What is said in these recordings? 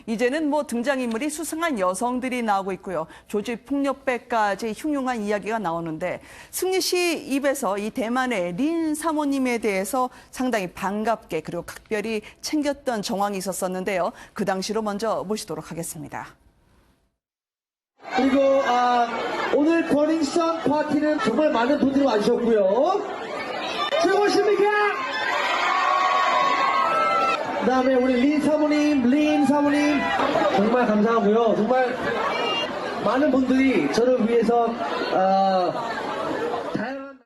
이제는 뭐 등장인물이 수상한 여성들이 나오고 있고요. 조직폭력배까지 흉흉한 이야기가 나오는데 승리 씨 입에서 이 대만의 린 사모님에 대해서 상당히 반갑게 그리고 각별히 챙겼던 정황이 있었었는데요. 그 당시로 먼저 모시도록 하겠습니다. 그리고 오늘 버닝썬 파티는 정말 많은 분들이 와주셨고요. 즐거우십니까? 그다음에 우리 린 사모님 정말 감사하고요. 정말 많은 분들이 저를 위해서 다양한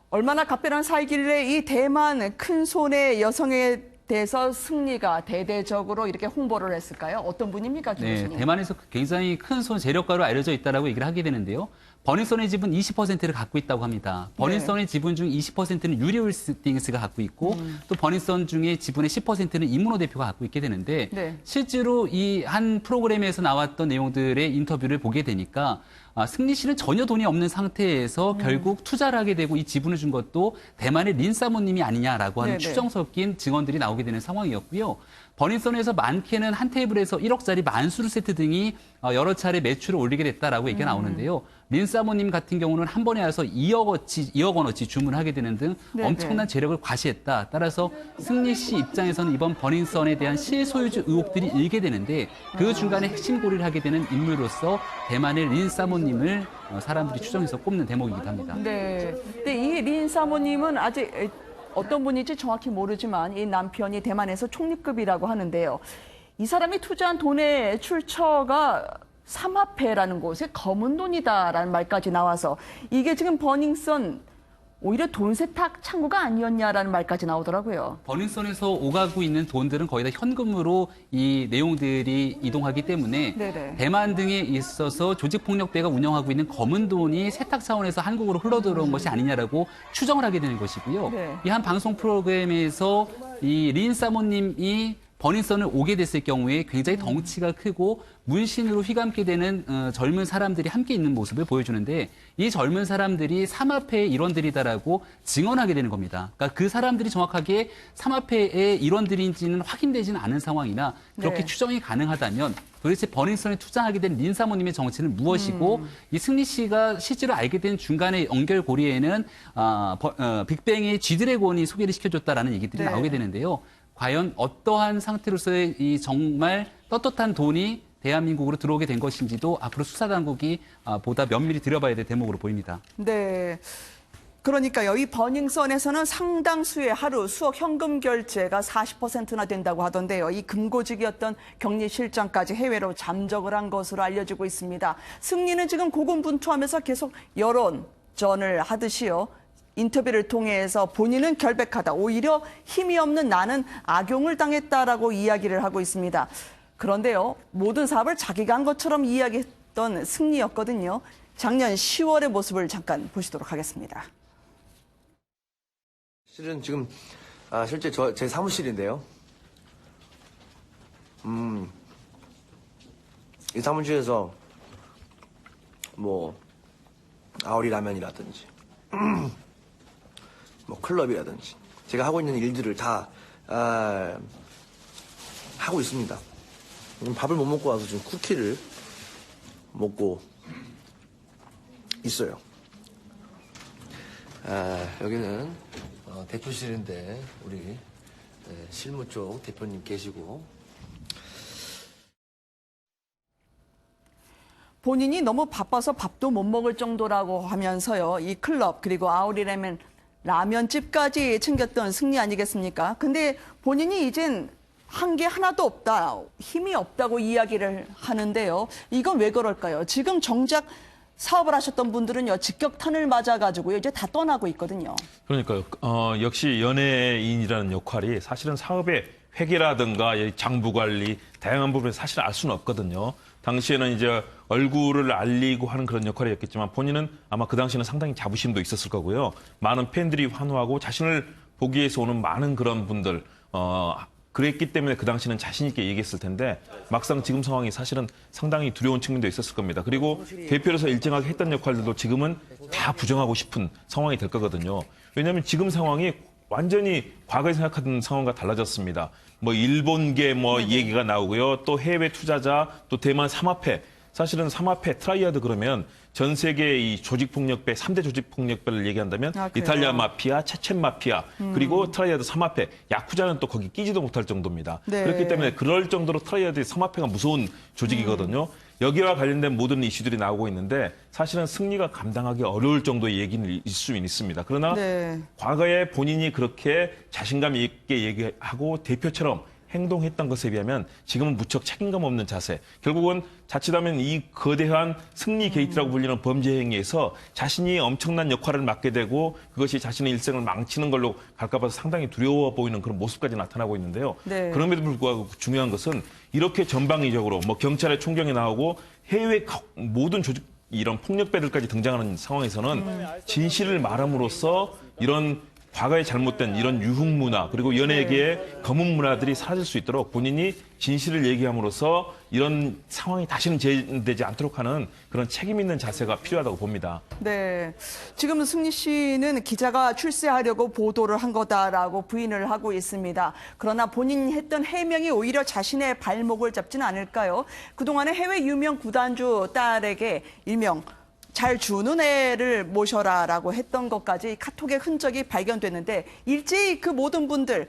얼마나 각별한 사이길래 이 대만 큰손의 여성에 대해서 승리가 대대적으로 이렇게 홍보를 했을까요? 어떤 분입니까, 김 교수님? 대만에서 굉장히 큰 손 재력가로 알려져 있다라고 얘기를 하게 되는데요. 버닝썬의 지분 20%를 갖고 있다고 합니다. 버닝썬의 지분 중 20%는 유리 홀딩스가 갖고 있고 또 버닝썬 중에 지분의 10%는 이문호 대표가 갖고 있게 되는데 실제로 이 한 프로그램에서 나왔던 내용들의 인터뷰를 보게 되니까 승리 씨는 전혀 돈이 없는 상태에서 결국 투자를 하게 되고 이 지분을 준 것도 대만의 린 사모님이 아니냐라고 하는 추정 섞인 증언들이 나오게 되는 상황이었고요. 버닝썬에서 많게는 한 테이블에서 1억짜리 만수르 세트 등이 여러 차례 매출을 올리게 됐다라고 얘기가 나오는데요. 린 사모님 같은 경우는 한 번에 와서 2억 원어치 주문하게 되는 등 엄청난 재력을 과시했다. 따라서 승리 씨 입장에서는 이번 버닝썬에 대한 실소유주 의혹들이 일게 되는데 그 중간에 핵심 고리를 하게 되는 인물로서 대만의 린 사모님을 사람들이 추정해서 꼽는 대목이기도 합니다. 네. 근데 이 린 사모님은 아직 어떤 분인지 정확히 모르지만 이 남편이 대만에서 총리급이라고 하는데요. 이 사람이 투자한 돈의 출처가 삼합회라는 곳에 검은 돈이다라는 말까지 나와서 이게 지금 버닝썬 오히려 돈 세탁 창구가 아니었냐라는 말까지 나오더라고요. 버닝썬에서 오가고 있는 돈들은 거의 다 현금으로 이 내용들이 이동하기 때문에 대만 등에 있어서 조직폭력배가 운영하고 있는 검은 돈이 세탁 차원에서 한국으로 흘러들어온 것이 아니냐라고 추정을 하게 되는 것이고요. 이 한 방송 프로그램에서 이 린 사모님이 버닝썬을 오게 됐을 경우에 굉장히 덩치가 크고 문신으로 휘감게 되는 젊은 사람들이 함께 있는 모습을 보여주는데 이 젊은 사람들이 삼합회의 일원들이다라고 증언하게 되는 겁니다. 그러니까 그 사람들이 정확하게 삼합회의 일원들인지는 확인되지는 않은 상황이나 그렇게 추정이 가능하다면 도대체 버닝썬에 투자하게 된 린 사모님의 정체는 무엇이고 이 승리 씨가 실제로 알게 된 중간의 연결고리에는 빅뱅의 G드래곤이 소개를 시켜줬다라는 얘기들이 나오게 되는데요. 과연 어떠한 상태로서의 이 정말 떳떳한 돈이 대한민국으로 들어오게 된 것인지도 앞으로 수사당국이 보다 면밀히 들여봐야 될 대목으로 보입니다. 네. 그러니까요. 이 버닝썬에서는 상당수의 하루 수억 현금 결제가 40%나 된다고 하던데요. 이 금고직이었던 격리실장까지 해외로 잠적을 한 것으로 알려지고 있습니다. 승리는 지금 고군분투하면서 계속 여론전을 하듯이요. 인터뷰를 통해서 본인은 결백하다. 오히려 힘이 없는 나는 악용을 당했다라고 이야기를 하고 있습니다. 그런데요. 모든 사업을 자기가 한 것처럼 이야기했던 승리였거든요. 작년 10월의 모습을 잠깐 보시도록 하겠습니다. 실은 지금 실제 제 사무실인데요. 이 사무실에서 뭐 아오리 라면이라든지 뭐 클럽이라든지 제가 하고 있는 일들을 다 하고 있습니다. 밥을 못 먹고 와서 지금 쿠키를 먹고 있어요. 여기는 대표실인데 우리 실무 쪽 대표님 계시고 본인이 너무 바빠서 밥도 못 먹을 정도라고 하면서요. 이 클럽 그리고 아오리 라면집까지 챙겼던 승리 아니겠습니까? 근데 본인이 이젠 한 게 하나도 없다, 힘이 없다고 이야기를 하는데요. 이건 왜 그럴까요? 지금 정작 사업을 하셨던 분들은요, 직격탄을 맞아가지고요, 이제 다 떠나고 있거든요. 그러니까요. 역시 연예인이라는 역할이 사실은 사업의 회계라든가 장부 관리, 다양한 부분에 사실 알 수는 없거든요. 당시에는 이제 얼굴을 알리고 하는 그런 역할이었겠지만 본인은 아마 그 당시에는 상당히 자부심도 있었을 거고요. 많은 팬들이 환호하고 자신을 보기 위해서 오는 많은 그런 분들, 그랬기 때문에 그 당시는 자신 있게 얘기했을 텐데 막상 지금 상황이 사실은 상당히 두려운 측면도 있었을 겁니다. 그리고 대표로서 일정하게 했던 역할들도 지금은 다 부정하고 싶은 상황이 될 거거든요. 왜냐하면 지금 상황이 완전히 과거에 생각하던 상황과 달라졌습니다. 뭐 일본계 뭐 얘기가 나오고요. 또 해외 투자자, 또 대만 삼합회. 사실은 삼합회 트라이아드 그러면 전 세계 이 조직폭력배, 3대 조직폭력배를 얘기한다면 이탈리아 마피아, 체첸 마피아, 그리고 트라이아드 삼합회, 야쿠자는 또 거기 끼지도 못할 정도입니다. 네. 그렇기 때문에 그럴 정도로 트라이아드 삼합회가 무서운 조직이거든요. 여기와 관련된 모든 이슈들이 나오고 있는데 사실은 승리가 감당하기 어려울 정도의 얘기는 있을 수 있습니다. 그러나 네. 과거에 본인이 그렇게 자신감 있게 얘기하고 대표처럼 행동했던 것에 비하면 지금은 무척 책임감 없는 자세. 결국은 자칫하면 이 거대한 승리 게이트라고 불리는 범죄 행위에서 자신이 엄청난 역할을 맡게 되고 그것이 자신의 일생을 망치는 걸로 갈까 봐서 상당히 두려워 보이는 그런 모습까지 나타나고 있는데요. 네. 그럼에도 불구하고 중요한 것은 이렇게 전방위적으로 뭐 경찰의 총경이 나오고 해외 모든 조직 이런 폭력배들까지 등장하는 상황에서는 진실을 말함으로써 이런 과거에 잘못된 이런 유흥 문화 그리고 연예계의 검은 문화들이 사라질 수 있도록 본인이 진실을 얘기함으로써 이런 상황이 다시는 재현되지 않도록 하는 그런 책임 있는 자세가 필요하다고 봅니다. 네. 지금 승리 씨는 기자가 출세하려고 보도를 한 거다라고 부인을 하고 있습니다. 그러나 본인이 했던 해명이 오히려 자신의 발목을 잡지는 않을까요? 그동안에 해외 유명 구단주 딸에게 일명 잘 주는 애를 모셔라라고 했던 것까지 카톡의 흔적이 발견됐는데 일제히 그 모든 분들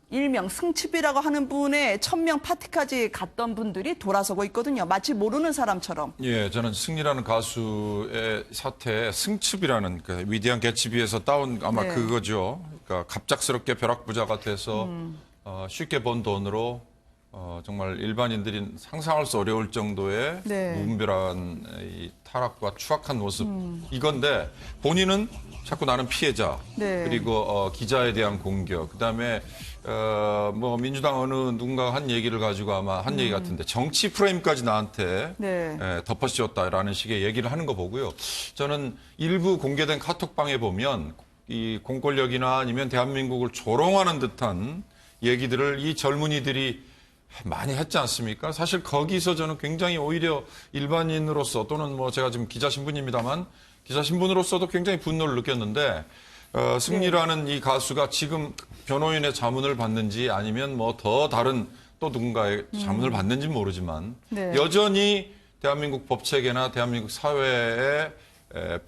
일명 승칩이라고 하는 분의 천명 파티까지 갔던 분들이 돌아서고 있거든요. 마치 모르는 사람처럼. 예, 저는 승리라는 가수의 사태에 승칩이라는 그 위대한 개츠비에서 따온 아마 네. 그거죠. 그러니까 갑작스럽게 벼락부자가 돼서 쉽게 번 돈으로 정말 일반인들이 상상할 수 어려울 정도의 네. 무분별한 이 타락과 추악한 모습 이건데 본인은 자꾸 나는 피해자 네. 그리고 기자에 대한 공격 그다음에 뭐 민주당 어느 누군가 한 얘기를 가지고 아마 한 얘기 같은데 정치 프레임까지 나한테 네. 덮어씌웠다라는 식의 얘기를 하는 거 보고요. 저는 일부 공개된 카톡방에 보면 이 공권력이나 아니면 대한민국을 조롱하는 듯한 얘기들을 이 젊은이들이 많이 했지 않습니까? 사실 거기서 저는 굉장히 오히려 일반인으로서 또는 뭐 제가 지금 기자 신분입니다만 기자 신분으로서도 굉장히 분노를 느꼈는데 승리라는 이 가수가 지금 변호인의 자문을 받는지 아니면 뭐 더 다른 또 누군가의 자문을 받는지 모르지만 네. 여전히 대한민국 법체계나 대한민국 사회에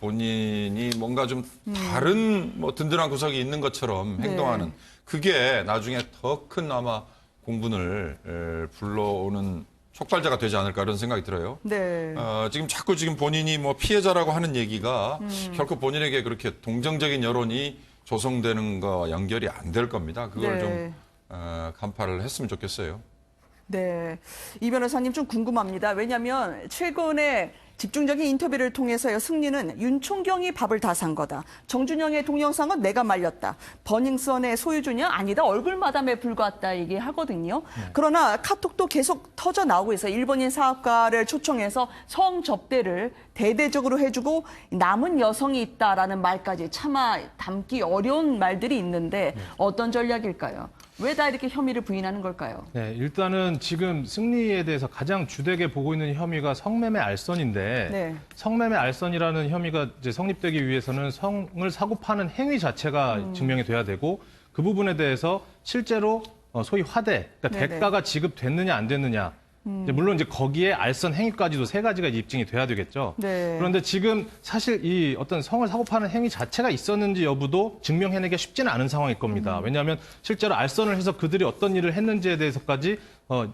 본인이 뭔가 좀 다른 뭐 든든한 구석이 있는 것처럼 행동하는 그게 나중에 더 큰 아마 공분을 불러오는 촉발자가 되지 않을까 이런 생각이 들어요. 네. 지금 자꾸 지금 본인이 뭐 피해자라고 하는 얘기가 결코 본인에게 그렇게 동정적인 여론이 조성되는 거와 연결이 안 될 겁니다. 그걸 네. 좀 간파를 했으면 좋겠어요. 네. 이 변호사님 좀 궁금합니다. 왜냐하면 최근에 집중적인 인터뷰를 통해서요. 승리는 윤총경이 밥을 다 산 거다. 정준영의 동영상은 내가 말렸다. 버닝썬의 소유주냐? 아니다. 얼굴 마담에 불과했다 얘기하거든요. 그러나 카톡도 계속 터져 나오고 있어요. 일본인 사업가를 초청해서 성접대를 대대적으로 해주고 남은 여성이 있다라는 말까지 차마 담기 어려운 말들이 있는데 어떤 전략일까요? 왜 다 이렇게 혐의를 부인하는 걸까요? 네, 일단은 지금 승리에 대해서 가장 주되게 보고 있는 혐의가 성매매 알선인데 네. 성매매 알선이라는 혐의가 이제 성립되기 위해서는 성을 사고 파는 행위 자체가 증명이 돼야 되고 그 부분에 대해서 실제로 소위 화대, 그러니까 네네. 대가가 지급됐느냐 안 됐느냐. 물론 이제 거기에 알선 행위까지도 세 가지가 입증이 돼야 되겠죠. 네. 그런데 지금 사실 이 어떤 성을 사고 파는 행위 자체가 있었는지 여부도 증명해내기가 쉽지는 않은 상황일 겁니다. 왜냐하면 실제로 알선을 해서 그들이 어떤 일을 했는지에 대해서까지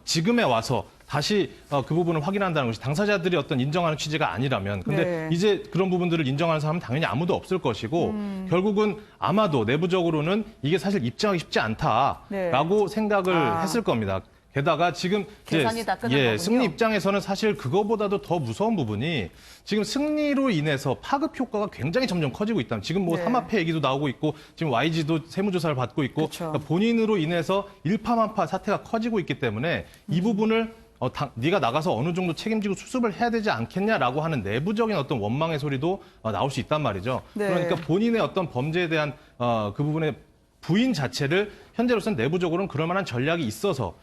지금에 와서 다시 그 부분을 확인한다는 것이 당사자들이 어떤 인정하는 취지가 아니라면 근데 네. 이제 그런 부분들을 인정하는 사람은 당연히 아무도 없을 것이고 결국은 아마도 내부적으로는 이게 사실 입증하기 쉽지 않다라고 생각을 했을 겁니다. 게다가 지금 계산이 다 끝난 거군요. 승리 입장에서는 사실 그거보다도 더 무서운 부분이 지금 승리로 인해서 파급 효과가 굉장히 점점 커지고 있다. 지금 뭐 네. 삼합회 얘기도 나오고 있고 지금 YG도 세무조사를 받고 있고 그쵸. 그러니까 본인으로 인해서 일파만파 사태가 커지고 있기 때문에 이 부분을 네가 나가서 어느 정도 책임지고 수습을 해야 되지 않겠냐라고 하는 내부적인 어떤 원망의 소리도 나올 수 있단 말이죠. 네. 그러니까 본인의 어떤 범죄에 대한 그 부분의 부인 자체를 현재로서는 내부적으로는 그럴 만한 전략이 있어서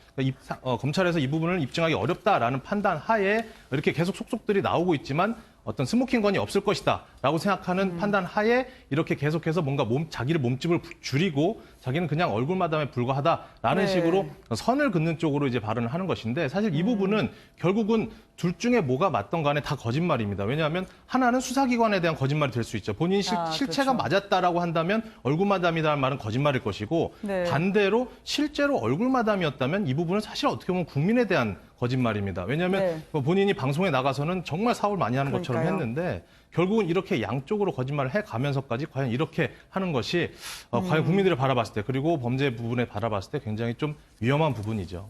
검찰에서 이 부분을 입증하기 어렵다라는 판단 하에 이렇게 계속 속속들이 나오고 있지만 어떤 스모킹건이 없을 것이다라고 생각하는 판단 하에 이렇게 계속해서 뭔가 자기를 몸집을 줄이고 자기는 그냥 얼굴 마담에 불과하다라는 네. 식으로 선을 긋는 쪽으로 이제 발언을 하는 것인데 사실 이 부분은 결국은 둘 중에 뭐가 맞던 간에 다 거짓말입니다. 왜냐하면 하나는 수사기관에 대한 거짓말이 될 수 있죠. 본인이 실체가 그렇죠. 맞았다라고 한다면 얼굴 마담이라는 말은 거짓말일 것이고 네. 반대로 실제로 얼굴 마담이었다면 이 부분은 사실 어떻게 보면 국민에 대한 거짓말입니다. 왜냐하면 네. 본인이 방송에 나가서는 정말 사업을 많이 하는 것처럼 그러니까요. 했는데 결국은 이렇게 양쪽으로 거짓말을 해가면서까지 과연 이렇게 하는 것이 과연 국민들을 바라봤을 때 그리고 범죄 부분에 바라봤을 때 굉장히 좀 위험한 부분이죠.